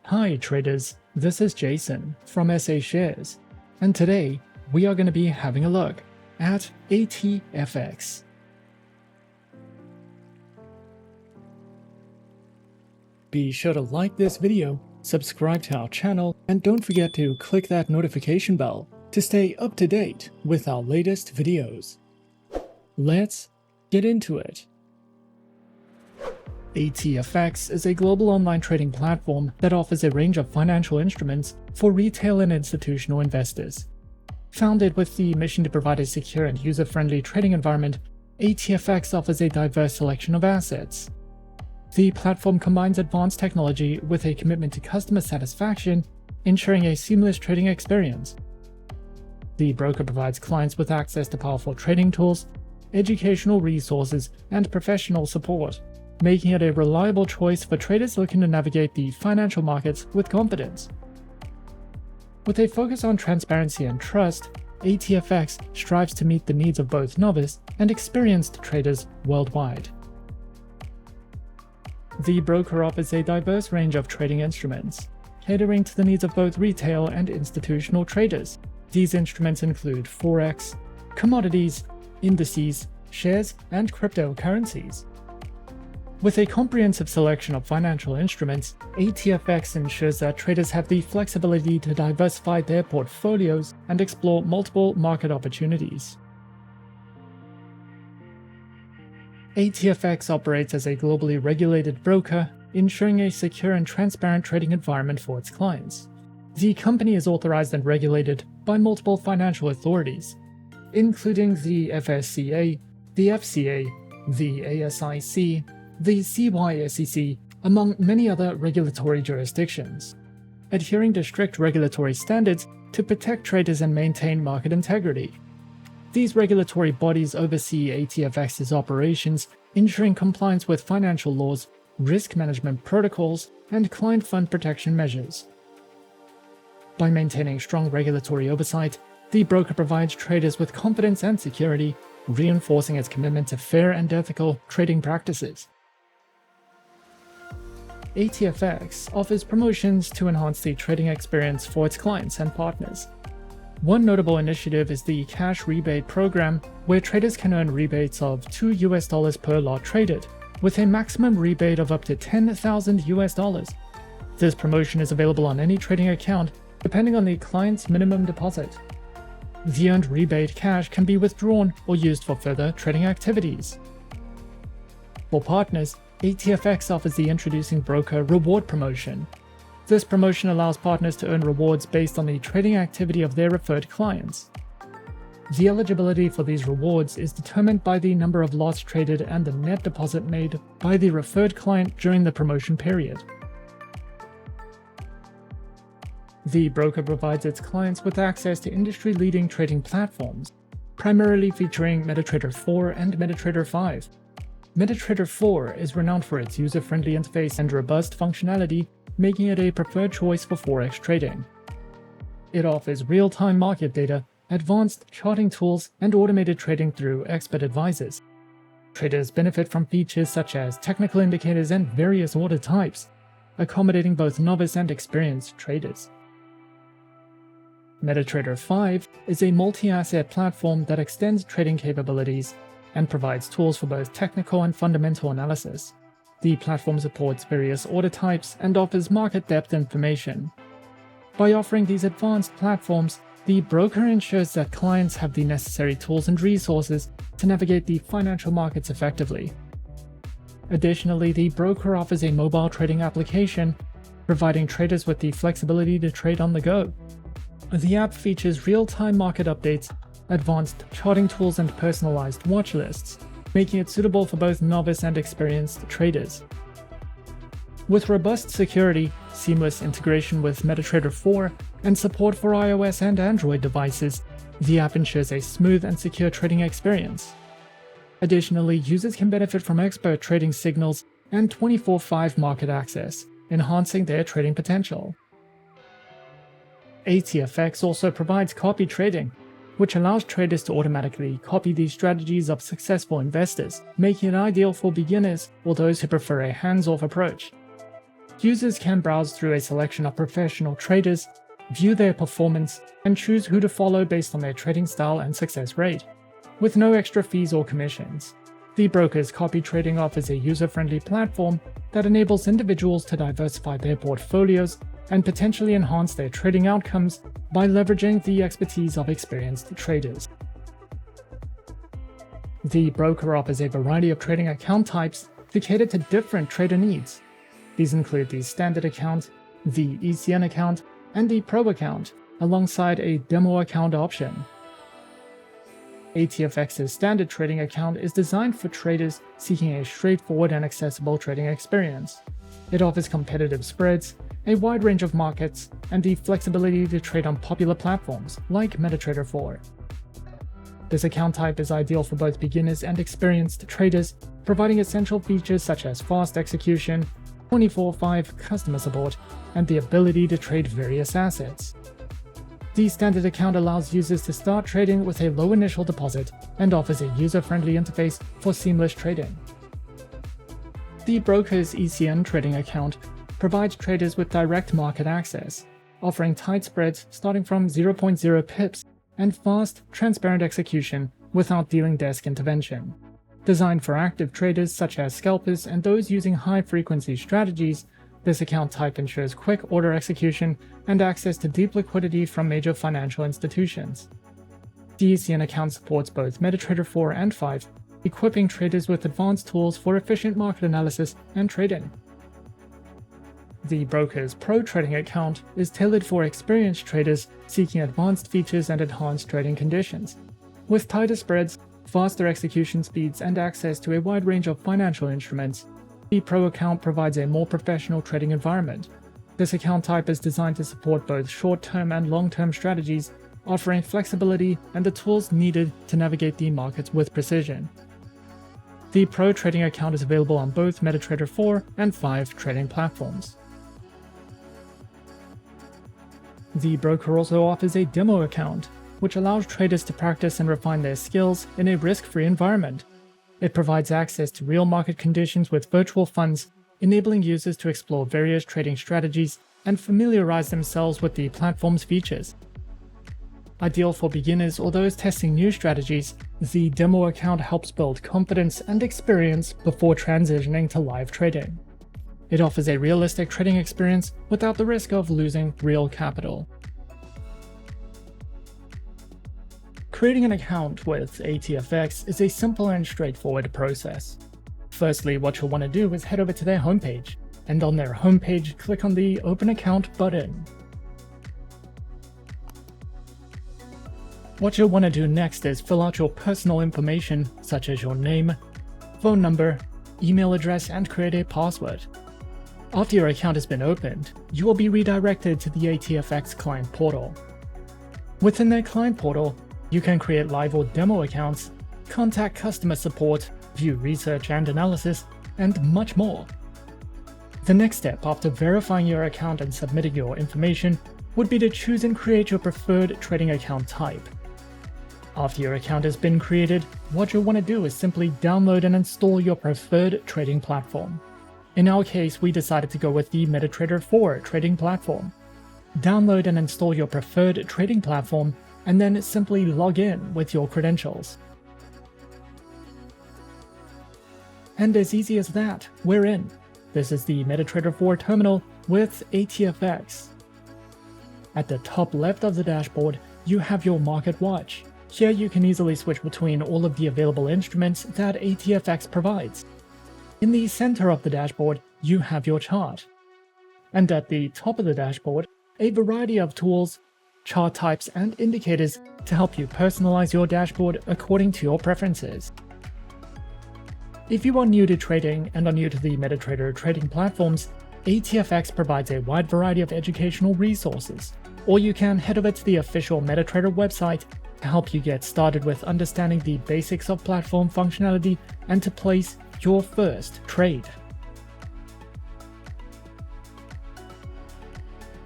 Hi traders, this is Jason from SA Shares, and today we are going to be having a look at ATFX. Be sure to like this video, subscribe to our channel, and don't forget to click that notification bell to stay up to date with our latest videos. Let's get into it. ATFX is a global online trading platform that offers a range of financial instruments for retail and institutional investors. Founded with the mission to provide a secure and user-friendly trading environment, ATFX offers a diverse selection of assets. The platform combines advanced technology with a commitment to customer satisfaction, ensuring a seamless trading experience. The broker provides clients with access to powerful trading tools, educational resources, and professional support, making it a reliable choice for traders looking to navigate the financial markets with confidence. With a focus on transparency and trust, ATFX strives to meet the needs of both novice and experienced traders worldwide. The broker offers a diverse range of trading instruments, catering to the needs of both retail and institutional traders. These instruments include Forex, commodities, indices, shares, and cryptocurrencies. With a comprehensive selection of financial instruments, ATFX ensures that traders have the flexibility to diversify their portfolios and explore multiple market opportunities. ATFX operates as a globally regulated broker, ensuring a secure and transparent trading environment for its clients. The company is authorized and regulated by multiple financial authorities, including the FSCA, the FCA, the ASIC, the CYSEC, among many other regulatory jurisdictions, adhering to strict regulatory standards to protect traders and maintain market integrity. These regulatory bodies oversee ATFX's operations, ensuring compliance with financial laws, risk management protocols, and client fund protection measures. By maintaining strong regulatory oversight, the broker provides traders with confidence and security, reinforcing its commitment to fair and ethical trading practices. ATFX offers promotions to enhance the trading experience for its clients and partners. One notable initiative is the cash rebate program, where traders can earn rebates of $2 per lot traded, with a maximum rebate of up to $10,000. This promotion is available on any trading account, depending on the client's minimum deposit. The earned rebate cash can be withdrawn or used for further trading activities. For partners, ATFX offers the Introducing Broker Reward Promotion. This promotion allows partners to earn rewards based on the trading activity of their referred clients. The eligibility for these rewards is determined by the number of lots traded and the net deposit made by the referred client during the promotion period. The broker provides its clients with access to industry-leading trading platforms, primarily featuring MetaTrader 4 and MetaTrader 5. MetaTrader 4 is renowned for its user-friendly interface and robust functionality, making it a preferred choice for Forex trading. It offers real-time market data, advanced charting tools, and automated trading through expert advisors. Traders benefit from features such as technical indicators and various order types, accommodating both novice and experienced traders. MetaTrader 5 is a multi-asset platform that extends trading capabilities and provides tools for both technical and fundamental analysis. The platform supports various order types and offers market depth information. By offering these advanced platforms, the broker ensures that clients have the necessary tools and resources to navigate the financial markets effectively. Additionally, the broker offers a mobile trading application, providing traders with the flexibility to trade on the go. The app features real-time market updates, advanced charting tools, and personalized watch lists, making it suitable for both novice and experienced traders. With robust security, seamless integration with MetaTrader 4, and support for iOS and Android devices, the app ensures a smooth and secure trading experience. Additionally, users can benefit from expert trading signals and 24/5 market access, enhancing their trading potential. ATFX also provides copy trading, which allows traders to automatically copy the strategies of successful investors, making it ideal for beginners or those who prefer a hands-off approach. users can browse through a selection of professional traders, view their performance, and choose who to follow based on their trading style and success rate, with no extra fees or commissions. The broker's copy trading offers a user-friendly platform that enables individuals to diversify their portfolios and potentially enhance their trading outcomes by leveraging the expertise of experienced traders. The broker offers a variety of trading account types to cater to different trader needs. These include the standard account, the ECN account, and the Pro account, alongside a demo account option. ATFX's standard trading account is designed for traders seeking a straightforward and accessible trading experience. It offers competitive spreads, a wide range of markets, and the flexibility to trade on popular platforms like MetaTrader 4. This account type is ideal for both beginners and experienced traders, providing essential features such as fast execution, 24/5 customer support, and the ability to trade various assets. The standard account allows users to start trading with a low initial deposit and offers a user-friendly interface for seamless trading. The broker's ECN trading account provides traders with direct market access, offering tight spreads starting from 0.0 pips and fast, transparent execution without dealing desk intervention. Designed for active traders such as scalpers and those using high-frequency strategies, this account type ensures quick order execution and access to deep liquidity from major financial institutions. The ECN account supports both MetaTrader 4 and 5, equipping traders with advanced tools for efficient market analysis and trading. The broker's Pro trading account is tailored for experienced traders seeking advanced features and enhanced trading conditions. With tighter spreads, faster execution speeds, and access to a wide range of financial instruments, the Pro account provides a more professional trading environment. This account type is designed to support both short-term and long-term strategies, offering flexibility and the tools needed to navigate the markets with precision. The Pro trading account is available on both MetaTrader 4 and 5 trading platforms. The broker also offers a demo account, which allows traders to practice and refine their skills in a risk-free environment. It provides access to real market conditions with virtual funds, enabling users to explore various trading strategies and familiarize themselves with the platform's features. Ideal for beginners or those testing new strategies, the demo account helps build confidence and experience before transitioning to live trading. It offers a realistic trading experience without the risk of losing real capital. Creating an account with ATFX is a simple and straightforward process. Firstly, what you'll want to do is head over to their homepage, and on their homepage, click on the Open Account button. What you'll want to do next is fill out your personal information, such as your name, phone number, email address, and create a password. After your account has been opened, you will be redirected to the ATFX client portal. Within their client portal, you can create live or demo accounts, contact customer support, view research and analysis, and much more. The next step after verifying your account and submitting your information would be to choose and create your preferred trading account type. After your account has been created, what you'll want to do is simply download and install your preferred trading platform. In our case, we decided to go with the MetaTrader 4 trading platform. Download and install your preferred trading platform, and then simply log in with your credentials. And as easy as that, we're in. This is the MetaTrader 4 terminal with ATFX. At the top left of the dashboard, you have your market watch. Here you can easily switch between all of the available instruments that ATFX provides. In the center of the dashboard, you have your chart. And at the top of the dashboard, a variety of tools, chart types, and indicators to help you personalize your dashboard according to your preferences. If you are new to trading and are new to the MetaTrader trading platforms, ATFX provides a wide variety of educational resources, or you can head over to the official MetaTrader website to help you get started with understanding the basics of platform functionality and to place your first trade.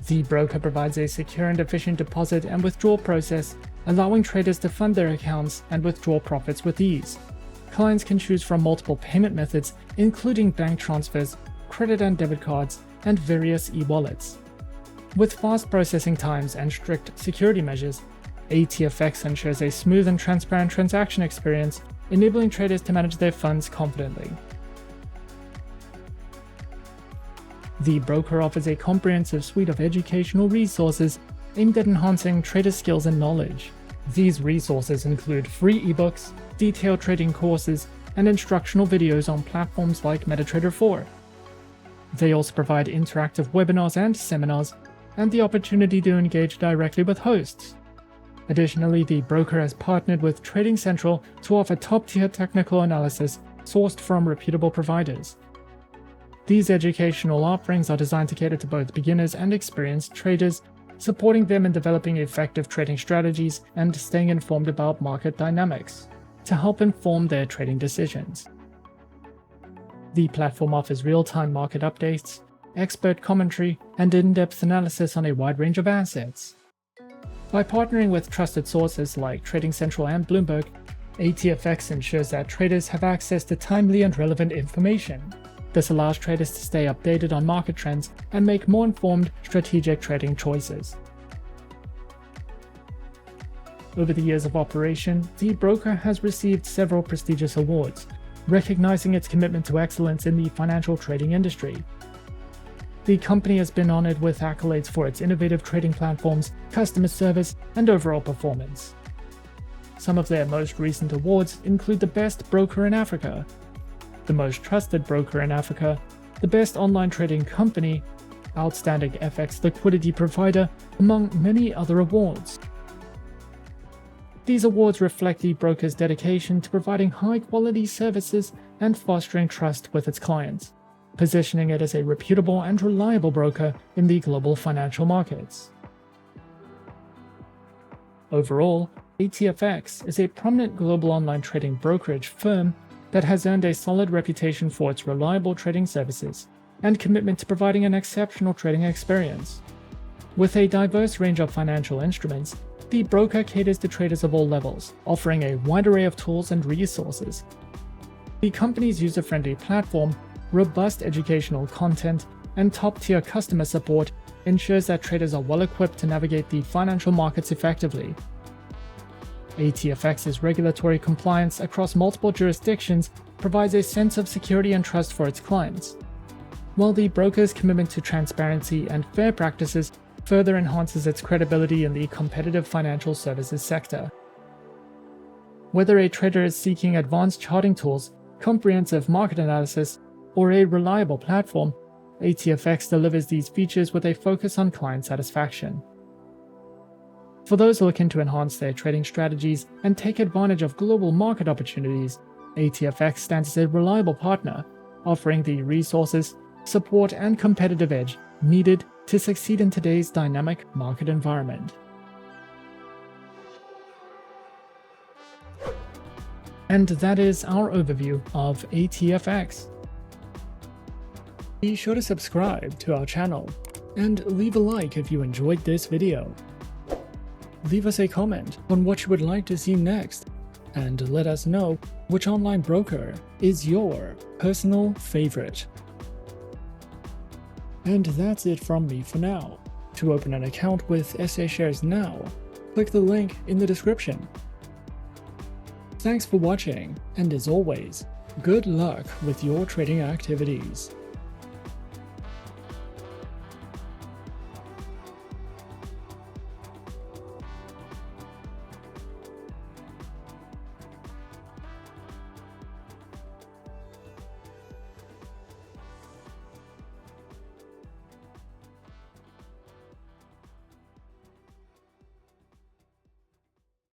The broker provides a secure and efficient deposit and withdrawal process, allowing traders to fund their accounts and withdraw profits with ease. Clients can choose from multiple payment methods, including bank transfers, credit and debit cards, and various e-wallets. With fast processing times and strict security measures, ATFX ensures a smooth and transparent transaction experience, enabling traders to manage their funds confidently. The broker offers a comprehensive suite of educational resources aimed at enhancing trader skills and knowledge. These resources include free ebooks, detailed trading courses, and instructional videos on platforms like MetaTrader 4. They also provide interactive webinars and seminars, and the opportunity to engage directly with hosts. Additionally, the broker has partnered with Trading Central to offer top-tier technical analysis sourced from reputable providers. These educational offerings are designed to cater to both beginners and experienced traders, supporting them in developing effective trading strategies and staying informed about market dynamics to help inform their trading decisions. The platform offers real-time market updates, expert commentary, and in-depth analysis on a wide range of assets. By partnering with trusted sources like Trading Central and Bloomberg, ATFX ensures that traders have access to timely and relevant information. This allows traders to stay updated on market trends and make more informed, strategic trading choices. Over the years of operation, the broker has received several prestigious awards, recognizing its commitment to excellence in the financial trading industry. The company has been honored with accolades for its innovative trading platforms, customer service, and overall performance. Some of their most recent awards include the Best Broker in Africa, the Most Trusted Broker in Africa, the Best Online Trading Company, Outstanding FX Liquidity Provider, among many other awards. These awards reflect the broker's dedication to providing high-quality services and fostering trust with its clients, positioning it as a reputable and reliable broker in the global financial markets. Overall, ATFX is a prominent global online trading brokerage firm that has earned a solid reputation for its reliable trading services and commitment to providing an exceptional trading experience. With a diverse range of financial instruments, the broker caters to traders of all levels, offering a wide array of tools and resources. The company's user-friendly platform, robust educational content, and top-tier customer support ensures that traders are well-equipped to navigate the financial markets effectively. ATFX's regulatory compliance across multiple jurisdictions provides a sense of security and trust for its clients, while the broker's commitment to transparency and fair practices further enhances its credibility in the competitive financial services sector. Whether a trader is seeking advanced charting tools, comprehensive market analysis, or a reliable platform, ATFX delivers these features with a focus on client satisfaction. For those looking to enhance their trading strategies and take advantage of global market opportunities, ATFX stands as a reliable partner, offering the resources, support, and competitive edge needed to succeed in today's dynamic market environment. And that is our overview of ATFX. Be sure to subscribe to our channel and leave a like if you enjoyed this video. Leave us a comment on what you would like to see next, and let us know which online broker is your personal favorite. And that's it from me for now. To open an account with SA Shares now, click the link in the description. Thanks for watching, and as always, good luck with your trading activities.